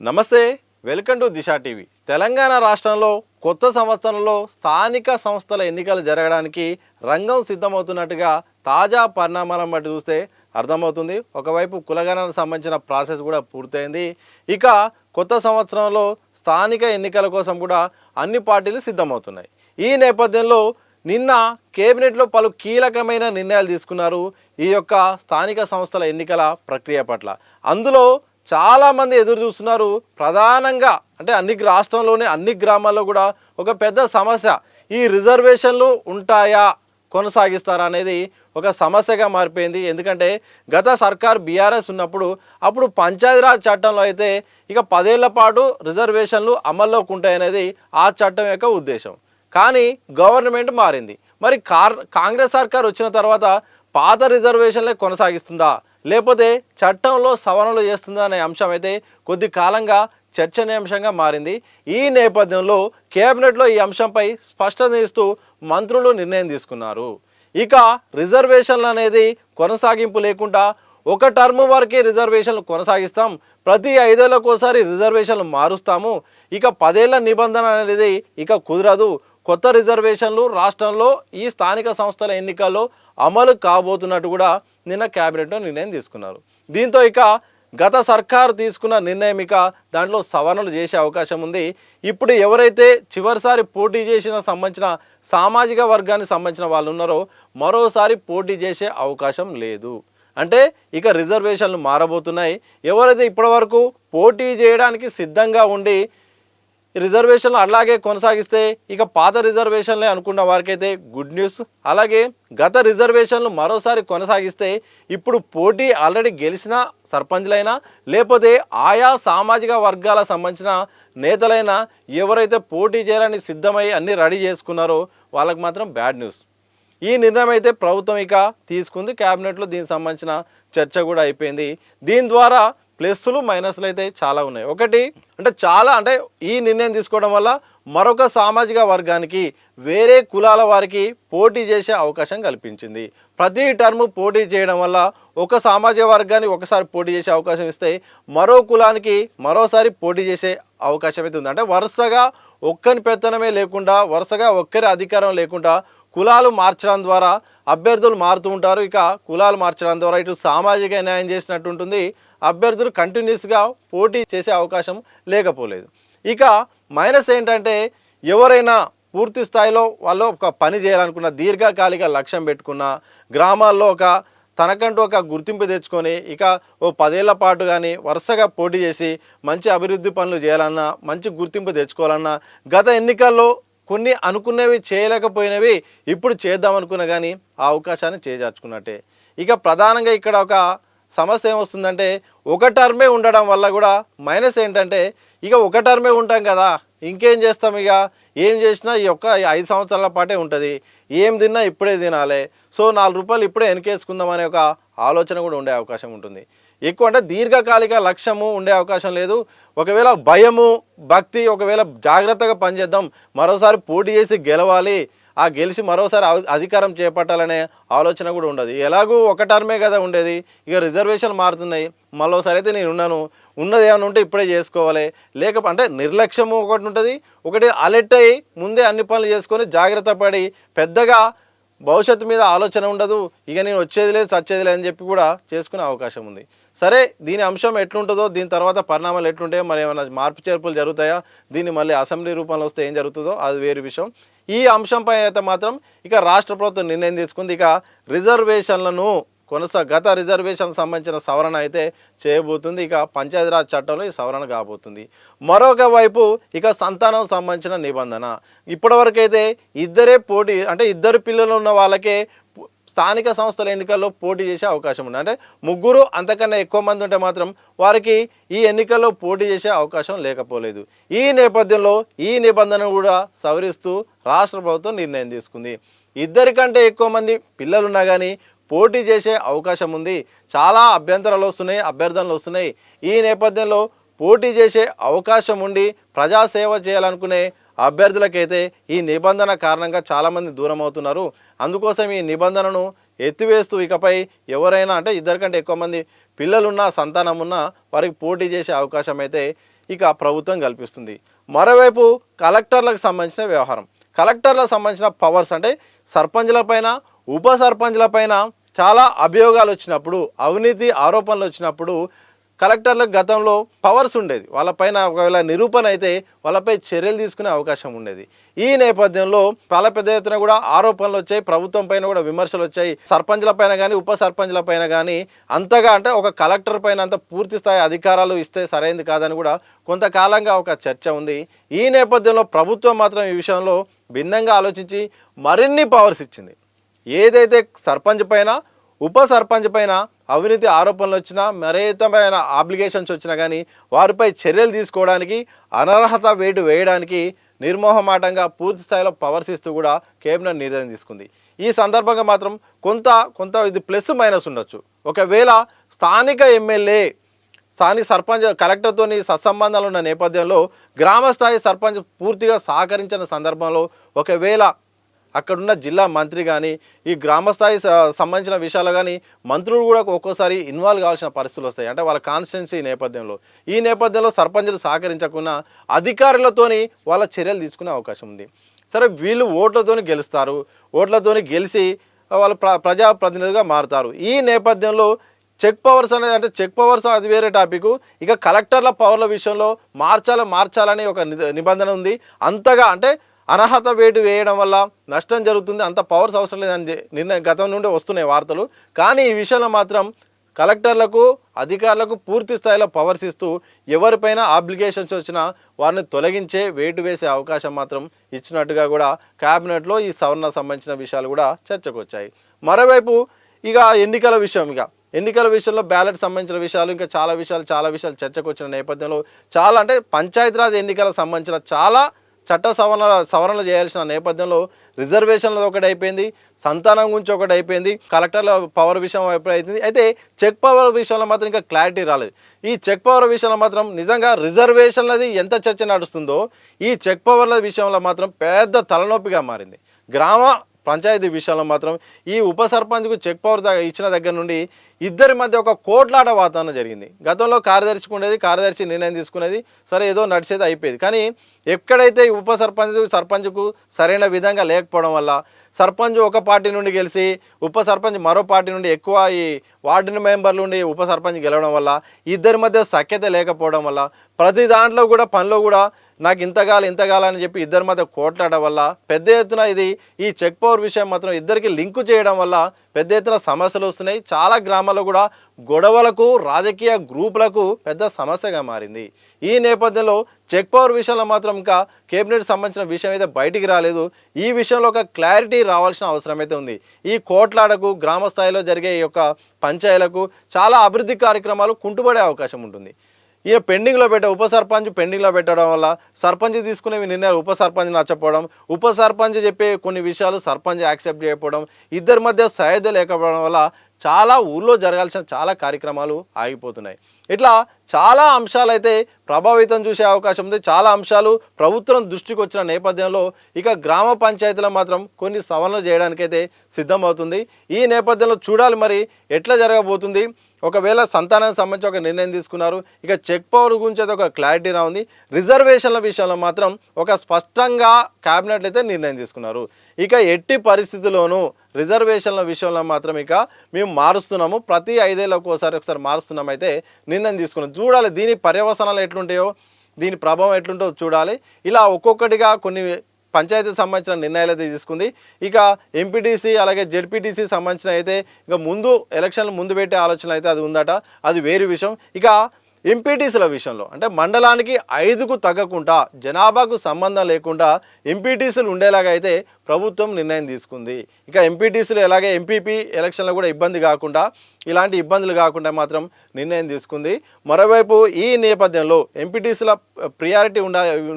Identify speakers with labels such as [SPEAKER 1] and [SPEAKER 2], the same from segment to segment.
[SPEAKER 1] నమస్తే, welcome to Disha TV. Telangana రాష్ట్రంలో కొత్త సంవత్సరంలో స్థానిక సంస్థల ఎన్నికలు జరగడానికి రంగం సిద్ధమవుతున్నట్టుగా తాజా పరిణామాలను బట్టి చూస్తే అర్థమవుతుంది. ఒకవైపు కులగణనకు సంబంధించిన ప్రాసెస్ కూడా పూర్తయింది. ఇక కొత్త సంవత్సరంలో స్థానిక ఎన్నికల కోసం కూడా అన్ని పార్టీలు సిద్ధమవుతున్నాయి. ఈ నేపథ్యంలో నిన్న కేబినెట్లో పలు కీలకమైన నిర్ణయాలు తీసుకున్నారు ఈ యొక్క స్థానిక సంస్థల ఎన్నికల ప్రక్రియ పట్ల. అందులో చాలామంది ఎదురు చూస్తున్నారు. ప్రధానంగా అంటే రాష్ట్రంలోని అన్ని గ్రామాల్లో కూడా ఒక పెద్ద సమస్య, ఈ రిజర్వేషన్లు ఉంటాయా, కొనసాగిస్తారా అనేది ఒక సమస్యగా మారిపోయింది. ఎందుకంటే గత సర్కార్ బీఆర్ఎస్ ఉన్నప్పుడు అప్పుడు పంచాయతీరాజ్ చట్టంలో అయితే ఇక 10 ఏళ్ల పాటు రిజర్వేషన్లు అమల్లోకి ఉంటాయనేది ఆ చట్టం యొక్క ఉద్దేశం. కానీ గవర్నమెంట్ మారింది. మరి కాంగ్రెస్ సర్కార్ వచ్చిన తర్వాత పాత రిజర్వేషన్లే కొనసాగిస్తుందా, లేకపోతే చట్టంలో సవరణలు చేస్తుందా అనే అంశం అయితే కొద్ది కాలంగా చర్చనీయాంశంగా మారింది. ఈ నేపథ్యంలో కేబినెట్లో ఈ అంశంపై స్పష్టత ఇస్తూ మంత్రులు నిర్ణయం తీసుకున్నారు. ఇక రిజర్వేషన్లు అనేది కొనసాగింపు లేకుండా ఒక టర్మ్ వరకే రిజర్వేషన్లు కొనసాగిస్తాం, ప్రతి 5 ఏళ్లకోసారి రిజర్వేషన్లు మారుస్తాము, ఇక 10 ఏళ్ల నిబంధన అనేది ఇక కుదరదు, కొత్త రిజర్వేషన్లు రాష్ట్రంలో ఈ స్థానిక సంస్థల ఎన్నికల్లో అమలు కాబోతున్నట్టు కూడా నిన్న క్యాబినెట్లో నిర్ణయం తీసుకున్నారు. దీంతో ఇక గత సర్కారు తీసుకున్న నిర్ణయం ఇక దాంట్లో సవరణలు చేసే అవకాశం ఉంది. ఇప్పుడు ఎవరైతే చివరిసారి పోటీ చేసిన సంబంధించిన సామాజిక వర్గానికి సంబంధించిన వాళ్ళు ఉన్నారో మరోసారి పోటీ చేసే అవకాశం లేదు. అంటే ఇక రిజర్వేషన్లు మారబోతున్నాయి. ఎవరైతే ఇప్పటివరకు పోటీ చేయడానికి సిద్ధంగా ఉండి రిజర్వేషన్లు అలాగే కొనసాగిస్తే ఇక పాత రిజర్వేషన్లే అనుకున్న వారికైతే గుడ్ న్యూస్. అలాగే గత రిజర్వేషన్లు మరోసారి కొనసాగిస్తే ఇప్పుడు పోటీ ఆల్రెడీ గెలిచిన సర్పంచ్లైనా లేకపోతే ఆయా సామాజిక వర్గాల సంబంధించిన నేతలైనా ఎవరైతే పోటీ చేయడానికి సిద్ధమై అన్నీ రెడీ చేసుకున్నారో వాళ్ళకి మాత్రం బ్యాడ్ న్యూస్. ఈ నిర్ణయం అయితే ప్రభుత్వం ఇక తీసుకుంది. క్యాబినెట్లో దీనికి సంబంధించిన చర్చ కూడా అయిపోయింది. దీని ద్వారా ప్లస్లు మైనస్లు అయితే చాలా ఉన్నాయి. ఒకటి అంటే ఈ నిర్ణయం తీసుకోవడం వల్ల మరొక సామాజిక వర్గానికి, వేరే కులాల వారికి పోటీ చేసే అవకాశం కల్పించింది. ప్రతి టర్ము పోటీ చేయడం వల్ల ఒక సామాజిక వర్గానికి ఒకసారి పోటీ చేసే అవకాశం ఇస్తే మరో కులానికి మరోసారి పోటీ చేసే అవకాశం అయితే ఉంది. అంటే వరుసగా ఒక్కరి పెత్తనమే లేకుండా, వరుసగా ఒక్కరి అధికారం లేకుండా కులాలు మార్చడం ద్వారా అభ్యర్థులు మారుతూ ఉంటారు. ఇక కులాలు మార్చడం ద్వారా ఇటు సామాజిక న్యాయం చేసినట్టు ఉంటుంది, అభ్యర్థులు కంటిన్యూస్గా పోటీ చేసే అవకాశం లేకపోలేదు. ఇక మైనస్ ఏంటంటే ఎవరైనా పూర్తి స్థాయిలో వాళ్ళు ఒక పని చేయాలనుకున్న, దీర్ఘకాలిక లక్ష్యం పెట్టుకున్న, గ్రామాల్లో తనకంటూ ఒక గుర్తింపు తెచ్చుకొని ఇక 10 ఏళ్ల పాటు కానీ వరుసగా పోటీ చేసి మంచి అభివృద్ధి పనులు చేయాలన్నా, మంచి గుర్తింపు తెచ్చుకోవాలన్నా, గత ఎన్నికల్లో కొన్ని అనుకునేవి చేయలేకపోయినవి ఇప్పుడు చేద్దామనుకున్నా కానీ ఆ అవకాశాన్ని చేజార్చుకున్నట్టే. ఇక ప్రధానంగా ఇక్కడ ఒక సమస్య ఏమొస్తుందంటే ఒక టర్మే ఉండడం వల్ల కూడా మైనస్ ఏంటంటే ఇక ఒక టర్మే ఉంటాం కదా, ఇంకేం చేస్తాం, ఇక ఏం చేసినా ఈ యొక్క 5 సంవత్సరాల పాటే ఉంటుంది, ఏం తిన్నా ఇప్పుడే తినాలి, సో 4 రూపాయలు ఇప్పుడే వెనకేసుకుందాం అనే ఒక ఆలోచన కూడా ఉండే అవకాశం ఉంటుంది. ఎక్కువ అంటే దీర్ఘకాలిక లక్ష్యము ఉండే అవకాశం లేదు. ఒకవేళ భయము, భక్తి, ఒకవేళ జాగ్రత్తగా పనిచేద్దాం, మరోసారి పోటీ చేసి గెలవాలి, ఆ గెలిచి మరోసారి అధికారం చేపట్టాలనే ఆలోచన కూడా ఉండదు. ఎలాగూ ఒక టర్మే కదా ఉండేది, ఇక రిజర్వేషన్ మారుతున్నాయి, మరోసారి అయితే నేను ఉన్నది ఏమైనా ఉంటే ఇప్పుడే చేసుకోవాలి, లేకపోతే నిర్లక్ష్యము ఒకటి ఉంటుంది, ఒకటి అలర్ట్ అయ్యి ముందే అన్ని పనులు చేసుకొని జాగ్రత్త పడి పెద్దగా భవిష్యత్తు మీద ఆలోచన ఉండదు, ఇక నేను వచ్చేది లేదు చచ్చేది లేదు అని చెప్పి కూడా చేసుకునే అవకాశం ఉంది. సరే, దీని అంశం ఎట్లుంటుందో, దీని తర్వాత పరిణామాలు ఎట్లుంటాయో, మరి ఏమైనా మార్పు చేర్పులు జరుగుతాయా, దీన్ని మళ్ళీ అసెంబ్లీ రూపంలో వస్తే ఏం జరుగుతుందో అది వేరే విషయం. ఈ అంశంపై అయితే మాత్రం ఇక రాష్ట్ర ప్రభుత్వం నిర్ణయం తీసుకుంది. ఇక రిజర్వేషన్లను గత రిజర్వేషన్ సంబంధించిన సవరణ అయితే చేయబోతుంది. ఇక పంచాయతీరాజ్ చట్టంలో ఈ సవరణ కాబోతుంది. మరొక వైపు ఇక సంతానం సంబంధించిన నిబంధన, ఇప్పటివరకైతే ఇద్దరు పిల్లలు ఉన్న వాళ్ళకే స్థానిక సంస్థల ఎన్నికల్లో పోటీ చేసే అవకాశం ఉంది. అంటే 3 అంతకన్నా ఎక్కువ మంది ఉంటే మాత్రం వారికి ఈ ఎన్నికల్లో పోటీ చేసే అవకాశం లేకపోలేదు. ఈ నేపథ్యంలో ఈ నిబంధన కూడా సవరిస్తూ రాష్ట్ర ప్రభుత్వం నిర్ణయం తీసుకుంది. 2 కంటే ఎక్కువ మంది పిల్లలున్నా కానీ పోటీ చేసే అవకాశం ఉంది. చాలా అభ్యర్థనలు వస్తున్నాయి. ఈ నేపథ్యంలో పోటీ చేసే అవకాశం ఉండి ప్రజాసేవ చేయాలనుకునే అభ్యర్థులకైతే ఈ నిబంధన కారణంగా చాలామంది దూరం అవుతున్నారు. అందుకోసం ఈ నిబంధనను ఎత్తివేస్తూ ఇకపై ఎవరైనా 2 కంటే ఎక్కువ మంది పిల్లలున్నా సంతానం ఉన్నా వారికి పోటీ చేసే అవకాశం అయితే ఇక ప్రభుత్వం కల్పిస్తుంది. మరోవైపు కలెక్టర్లకు సంబంధించిన వ్యవహారం, కలెక్టర్లకు సంబంధించిన పవర్స్ అంటే సర్పంచ్లపైన ఉప సర్పంచ్లపైన చాలా అభియోగాలు వచ్చినప్పుడు, అవినీతి ఆరోపణలు వచ్చినప్పుడు కలెక్టర్లకు గతంలో పవర్స్ ఉండేది. వాళ్ళపైన ఒకవేళ నిరూపణ అయితే వాళ్ళపై చర్యలు తీసుకునే అవకాశం ఉండేది. ఈ నేపథ్యంలో చాలా పెద్ద ఎత్తున కూడా ఆరోపణలు వచ్చాయి, ప్రభుత్వం పైన కూడా విమర్శలు వచ్చాయి. సర్పంచ్ల పైన కానీ ఉప సర్పంచ్ల పైన కానీ అంతగా అంటే ఒక కలెక్టర్ పైన అంత పూర్తి స్థాయి అధికారాలు ఇస్తే సరైనది కాదని కూడా కొంతకాలంగా ఒక చర్చ ఉంది. ఈ నేపథ్యంలో ప్రభుత్వం మాత్రం ఈ విషయంలో భిన్నంగా ఆలోచించి మరిన్ని పవర్స్ ఇచ్చింది. ఏదైతే సర్పంచ్ పైన ఉప సర్పంచ్ పైన అవినీతి ఆరోపణలు వచ్చినా, మరేతమైన ఆబ్లిగేషన్స్ వచ్చినా కానీ వారిపై చర్యలు తీసుకోవడానికి, అనర్హత వేటు వేయడానికి నిర్మోహమాటంగా పూర్తి స్థాయిలో పవర్స్ ఇస్తూ కూడా కేబినెట్ నిర్ణయం తీసుకుంది. ఈ సందర్భంగా మాత్రం కొంత ఇది ప్లస్ మైనస్ ఉండొచ్చు. ఒకవేళ స్థానిక ఎమ్మెల్యే స్థానిక సర్పంచ్ కలెక్టర్తో సత్సంబంధాలు ఉన్న నేపథ్యంలో గ్రామస్థాయి సర్పంచ్ పూర్తిగా సహకరించిన సందర్భంలో ఒకవేళ అక్కడున్న జిల్లా మంత్రి కానీ ఈ గ్రామస్థాయి సంబంధించిన విషయాలు కానీ మంత్రులు కూడా ఒక్కోసారి ఇన్వాల్వ్ కావాల్సిన పరిస్థితులు వస్తాయి. అంటే వాళ్ళ కాన్స్టిట్యున్సీ నేపథ్యంలో ఈ నేపథ్యంలో సర్పంచులు సహకరించకుండా అధికారులతోని వాళ్ళ చర్యలు తీసుకునే అవకాశం ఉంది. సరే, వీళ్ళు ఓట్లతోని గెలుస్తారు, ఓట్లతోని గెలిచి వాళ్ళు ప్రజాప్రతినిధిగా మారుతారు. ఈ నేపథ్యంలో చెక్ పవర్స్ అనేది, అంటే చెక్ పవర్స్ అది వేరే టాపిక్. ఇక కలెక్టర్ల పవర్ల విషయంలో మార్చాలని ఒక నిబంధన ఉంది. అంతగా అంటే అనర్హత వేటు వేయడం వల్ల నష్టం జరుగుతుంది, అంత పవర్స్ అవసరం లేదని నిర్ణయం గతం నుండి వస్తున్నాయి వార్తలు. కానీ ఈ విషయంలో మాత్రం కలెక్టర్లకు అధికారులకు పూర్తి స్థాయిలో పవర్స్ ఇస్తూ ఎవరిపైన ఆబ్లిగేషన్స్ వచ్చినా వారిని తొలగించే వేటు వేసే అవకాశం మాత్రం ఇచ్చినట్టుగా కూడా క్యాబినెట్లో ఈ సవరణ సంబంధించిన విషయాలు కూడా చర్చకు వచ్చాయి. మరోవైపు ఇక ఎన్నికల విషయంలో బ్యాలెట్ సంబంధించిన విషయాలు ఇంకా చాలా విషయాలు చర్చకు వచ్చిన నేపథ్యంలో అంటే పంచాయతీరాజ్ ఎన్నికలకు సంబంధించిన చాలా చట్ట సవరణలు చేయాల్సిన నేపథ్యంలో రిజర్వేషన్లు ఒకటి అయిపోయింది, సంతానం గురించి ఒకటి అయిపోయింది, కలెక్టర్ల పవర్ విషయం అయిపోయింది. అయితే చెక్ పవర్ విషయంలో మాత్రం ఇంకా క్లారిటీ రాలేదు. ఈ చెక్ పవర్ విషయంలో మాత్రం నిజంగా రిజర్వేషన్లది ఎంత చర్చ నడుస్తుందో ఈ చెక్ పవర్ల విషయంలో మాత్రం పెద్ద తలనొప్పిగా మారింది. గ్రామ పంచాయతీ విషయంలో మాత్రం ఈ ఉప సర్పంచ్కు చెక్ పవర్ ఇచ్చిన దగ్గర నుండి ఇద్దరి మధ్య ఒక కోట్లాట వాతావరణం జరిగింది. గతంలో కార్యదర్శి నిర్ణయం తీసుకునేది, సరే ఏదో నడిచేది అయిపోయేది. కానీ ఎక్కడైతే ఉప సర్పంచ్కు సరైన విధంగా లేకపోవడం వల్ల సర్పంచ్ ఒక పార్టీ నుండి గెలిచి ఉప సర్పంచ్ మరో పార్టీ నుండి ఎక్కువ ఈ వార్డు మెంబర్లు ఉండి ఉప సర్పంచ్ గెలవడం వల్ల ఇద్దరి మధ్య సఖ్యత లేకపోవడం వల్ల ప్రతి దాంట్లో కూడా పనిలో కూడా నాకు ఇంతగాలని చెప్పి ఇద్దరి మధ్య కోట్లాట వల్ల పెద్ద ఎత్తున ఈ చెక్ పవర్ విషయం మాత్రం ఇద్దరికి లింకు చేయడం వల్ల పెద్ద ఎత్తున సమస్యలు వస్తున్నాయి. చాలా గ్రామాల్లో కూడా గొడవలకు, రాజకీయ గ్రూపులకు పెద్ద సమస్యగా మారింది. ఈ నేపథ్యంలో చెక్ పవర్ విషయంలో మాత్రం ఇంకా కేబినెట్ సంబంధించిన విషయం అయితే బయటికి రాలేదు. ఈ విషయంలో ఒక క్లారిటీ రావాల్సిన అవసరం అయితే ఉంది. ఈ కోట్లాటకు, గ్రామ స్థాయిలో జరిగే ఈ యొక్క పంచాయతీలకు చాలా అభివృద్ధి కార్యక్రమాలు కుంటుపడే అవకాశం ఉంటుంది. ఈయన ఉప సర్పంచ్ పెండింగ్లో పెట్టడం వల్ల సర్పంచ్ తీసుకునే నిర్ణయాలు ఉప సర్పంచ్ నచ్చపోవడం, ఉప సర్పంచ్ చెప్పే కొన్ని విషయాలు సర్పంచ్ యాక్సెప్ట్ చేయకపోవడం, ఇద్దరి మధ్య సహాయత లేకపోవడం వల్ల చాలా ఊళ్ళో జరగాల్సిన చాలా కార్యక్రమాలు ఆగిపోతున్నాయి. ఇట్లా చాలా అంశాలు అయితే ప్రభావితం చూసే అవకాశం ఉంది. చాలా అంశాలు ప్రభుత్వం దృష్టికి వచ్చిన నేపథ్యంలో ఇక గ్రామ పంచాయతీలో మాత్రం కొన్ని సవరణలు చేయడానికైతే సిద్ధమవుతుంది. ఈ నేపథ్యంలో చూడాలి మరి ఎట్లా జరగబోతుంది. ఒకవేళ సంతానానికి సంబంధించి ఒక నిర్ణయం తీసుకున్నారు, ఇక చెక్ పవర్ గురించి అయితే ఒక క్లారిటీ ఉంది. రిజర్వేషన్ల విషయంలో మాత్రం ఒక స్పష్టంగా క్యాబినెట్ అయితే నిర్ణయం తీసుకున్నారు. ఇక ఎట్టి పరిస్థితుల్లోనూ రిజర్వేషన్ల విషయంలో మాత్రం ఇక మేము మారుస్తున్నాము, ప్రతి 5 ఏళ్ళకు ఒకసారి మారుస్తున్నామైతే నిర్ణయం తీసుకున్నాం. చూడాలి దీని పర్యవసనాలు ఎట్లుంటాయో, దీని ప్రభావం ఎట్లుంటో చూడాలి. ఇలా ఒక్కొక్కటిగా కొన్ని పంచాయతీకి సంబంధించిన నిర్ణయాలు అయితే తీసుకుంది. ఇక ఎంపీటీసీ అలాగే జెడ్పీటీసీ సంబంధించిన అయితే ఇక ఎలక్షన్లు ముందు పెట్టే ఆలోచన అయితే అది ఉందట, అది వేరే విషయం. ఇక ఎంపీటీసీల విషయంలో అంటే మండలానికి 5కు తగ్గకుండా జనాభాకు సంబంధం లేకుండా ఎంపీటీసీలు ఉండేలాగా అయితే ప్రభుత్వం నిర్ణయం తీసుకుంది. ఇక ఎంపీటీసీలు ఎలాగే ఎంపీపీ ఎలక్షన్లో కూడా ఇలాంటి ఇబ్బందులు కాకుండా మాత్రం నిర్ణయం తీసుకుంది. మరోవైపు ఈ నేపథ్యంలో ఎంపీటీసీల ప్రియారిటీ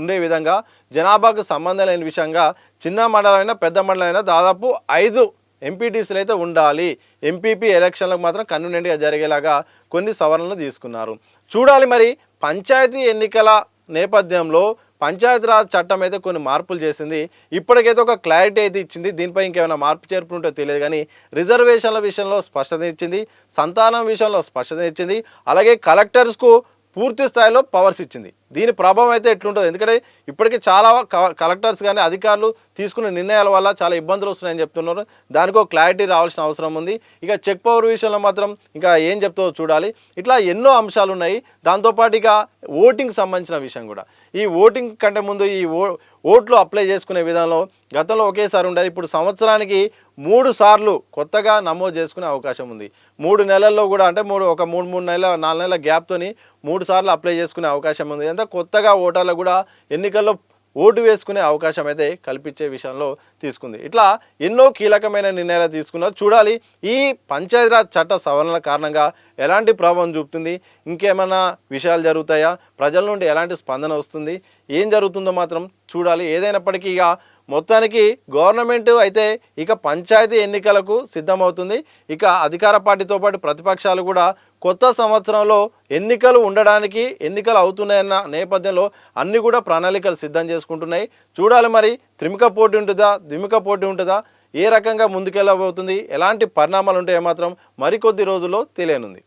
[SPEAKER 1] ఉండే విధంగా జనాభాకు సంబంధం లేని విషయంగా చిన్న మండలమైనా పెద్ద మండలమైనా దాదాపు 5 ఎంపీటీసీలు అయితే ఉండాలి. ఎంపీపీ ఎలక్షన్లకు మాత్రం కన్వీనియంట్గా జరిగేలాగా కొన్ని సవరణలు తీసుకున్నారు. చూడాలి మరి పంచాయతీ ఎన్నికల నేపథ్యంలో పంచాయతీరాజ్ చట్టం అయితే కొన్ని మార్పులు చేసింది. ఇప్పటికైతే ఒక క్లారిటీ అయితే ఇచ్చింది. దీనిపై ఇంకేమైనా మార్పు చేర్పులు ఉంటో తెలియదు కానీ రిజర్వేషన్ల విషయంలో స్పష్టత ఇచ్చింది, సంతానం విషయంలో స్పష్టత ఇచ్చింది, అలాగే కలెక్టర్స్కు పూర్తి స్థాయిలో పవర్స్ ఇచ్చింది. దీని ప్రభావం అయితే ఎట్లుంటుంది? ఎందుకంటే ఇప్పటికీ చాలా కలెక్టర్స్ కానీ అధికారులు తీసుకునే నిర్ణయాల వల్ల చాలా ఇబ్బందులు వస్తున్నాయని చెప్తున్నారు. దానికి ఒక క్లారిటీ రావాల్సిన అవసరం ఉంది. ఇక చెక్ పవర్ విషయంలో మాత్రం ఇంకా ఏం చెప్తావో చూడాలి. ఇట్లా ఎన్నో అంశాలు ఉన్నాయి. దాంతోపాటు ఇక ఓటింగ్కి సంబంధించిన విషయం కూడా, ఈ ఓటింగ్ కంటే ముందు ఈ ఓట్లు అప్లై చేసుకునే విధానంలో గతంలో ఒకేసారి ఉండేది. ఇప్పుడు సంవత్సరానికి 3 సార్లు కొత్తగా నమోదు చేసుకునే అవకాశం ఉంది. 3 నెలల్లో కూడా అంటే ఒక 3 నెలల 4 నెలల గ్యాప్తోని 3 సార్లు అప్లై చేసుకునే అవకాశం ఉంది. అంటే కొత్తగా ఓటర్లు కూడా ఎన్నికల్లో ఓటు వేసుకునే అవకాశం అయితే కల్పించే విషయంలో తీసుకుంది. ఇట్లా ఎన్నో కీలకమైన నిర్ణయాలు తీసుకున్నారు. చూడాలి ఈ పంచాయతీరాజ్ చట్ట సవరణల కారణంగా ఎలాంటి ప్రభావం చూపుతుంది, ఇంకేమైనా విషయాలు జరుగుతాయా, ప్రజల నుండి ఎలాంటి స్పందన వస్తుంది, ఏం జరుగుతుందో మాత్రం చూడాలి. ఏదైనప్పటికీ ఇక మొత్తానికి గవర్నమెంట్ అయితే ఇక పంచాయతీ ఎన్నికలకు సిద్ధమవుతుంది. ఇక అధికార పార్టీతో పాటు ప్రతిపక్షాలు కూడా కొత్త సంవత్సరంలో ఎన్నికలు ఉండడానికి, ఎన్నికలు అవుతున్నాయన్న నేపథ్యంలో అన్ని కూడా ప్రణాళికలు సిద్ధం చేసుకుంటున్నాయి. చూడాలి మరి త్రిముఖ పోటీ ఉంటుందా, ద్విముఖ పోటీ ఉంటుందా, ఏ రకంగా ముందుకెళ్ళబోతుంది, ఎలాంటి పరిణామాలు ఉంటాయో మాత్రం మరికొద్ది రోజుల్లో తెలియనుంది.